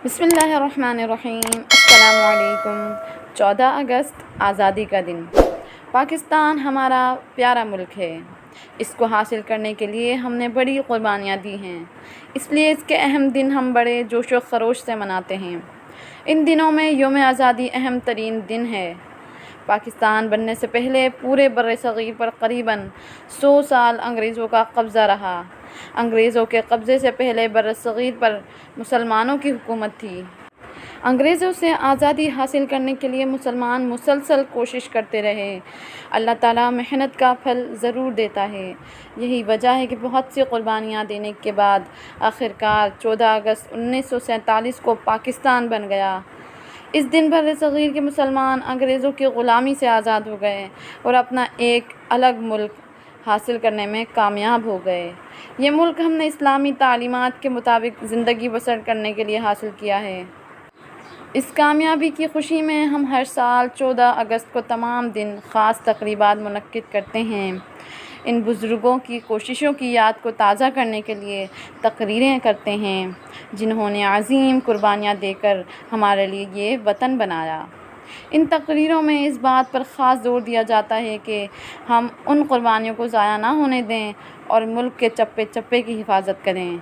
بسم اللہ الرحمن الرحیم۔ السلام علیکم۔ 14 اگست آزادی کا دن۔ پاکستان ہمارا پیارا ملک ہے۔ اس کو حاصل کرنے کے لیے ہم نے بڑی قربانیاں دی ہیں، اس لیے اس کے اہم دن ہم بڑے جوش و خروش سے مناتے ہیں۔ ان دنوں میں یوم آزادی اہم ترین دن ہے۔ پاکستان بننے سے پہلے پورے بر صغیر پر قریباً 100 سال انگریزوں کا قبضہ رہا۔ انگریزوں کے قبضے سے پہلے بر صغیر پر مسلمانوں کی حکومت تھی۔ انگریزوں سے آزادی حاصل کرنے کے لیے مسلمان مسلسل کوشش کرتے رہے۔ اللہ تعالیٰ محنت کا پھل ضرور دیتا ہے۔ یہی وجہ ہے کہ بہت سی قربانیاں دینے کے بعد آخرکار 14 اگست 1947 کو پاکستان بن گیا۔ اس دن بر صغیر کے مسلمان انگریزوں کی غلامی سے آزاد ہو گئے اور اپنا ایک الگ ملک حاصل کرنے میں کامیاب ہو گئے۔ یہ ملک ہم نے اسلامی تعلیمات کے مطابق زندگی بسر کرنے کے لیے حاصل کیا ہے۔ اس کامیابی کی خوشی میں ہم ہر سال 14 اگست کو تمام دن خاص تقریبات منعقد کرتے ہیں۔ ان بزرگوں کی کوششوں کی یاد کو تازہ کرنے کے لیے تقریریں کرتے ہیں، جنہوں نے عظیم قربانیاں دے کر ہمارے لیے یہ وطن بنایا۔ ان تقریروں میں اس بات پر خاص زور دیا جاتا ہے کہ ہم ان قربانیوں کو ضائع نہ ہونے دیں اور ملک کے چپے چپے کی حفاظت کریں۔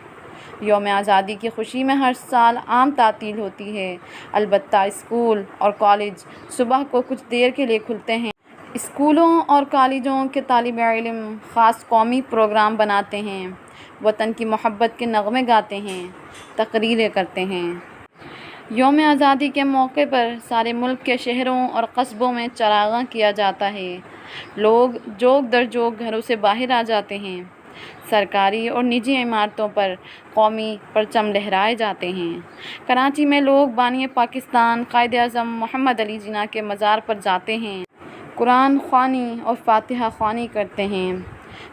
یوم آزادی کی خوشی میں ہر سال عام تعطیل ہوتی ہے، البتہ اسکول اور کالج صبح کو کچھ دیر کے لیے کھلتے ہیں۔ اسکولوں اور کالجوں کے طالب علم خاص قومی پروگرام بناتے ہیں، وطن کی محبت کے نغمے گاتے ہیں، تقریریں کرتے ہیں۔ یوم آزادی کے موقع پر سارے ملک کے شہروں اور قصبوں میں چراغاں کیا جاتا ہے۔ لوگ جوگ در جوگ گھروں سے باہر آ جاتے ہیں۔ سرکاری اور نجی عمارتوں پر قومی پرچم لہرائے جاتے ہیں۔ کراچی میں لوگ بانی پاکستان قائد اعظم محمد علی جناح کے مزار پر جاتے ہیں، قرآن خوانی اور فاتحہ خوانی کرتے ہیں،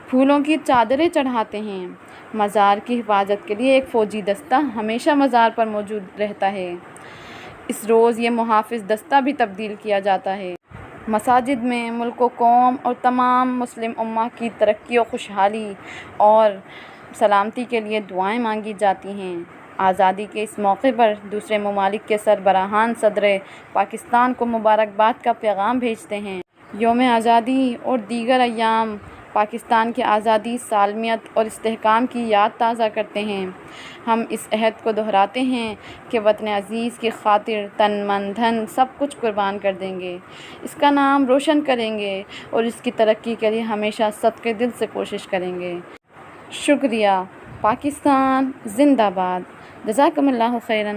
پھولوں کی چادریں چڑھاتے ہیں۔ مزار کی حفاظت کے لیے ایک فوجی دستہ ہمیشہ مزار پر موجود رہتا ہے۔ اس روز یہ محافظ دستہ بھی تبدیل کیا جاتا ہے۔ مساجد میں ملک و قوم اور تمام مسلم امہ کی ترقی و خوشحالی اور سلامتی کے لیے دعائیں مانگی جاتی ہیں۔ آزادی کے اس موقع پر دوسرے ممالک کے سربراہان صدر پاکستان کو مبارکباد کا پیغام بھیجتے ہیں۔ یوم آزادی اور دیگر ایام پاکستان کی آزادی، سالمیت اور استحکام کی یاد تازہ کرتے ہیں۔ ہم اس عہد کو دہراتے ہیں کہ وطن عزیز کی خاطر تن من دھن سب کچھ قربان کر دیں گے، اس کا نام روشن کریں گے اور اس کی ترقی کے لیے ہمیشہ صدقے دل سے کوشش کریں گے۔ شکریہ۔ پاکستان زندہ باد۔ جزاکم اللہ خیراً۔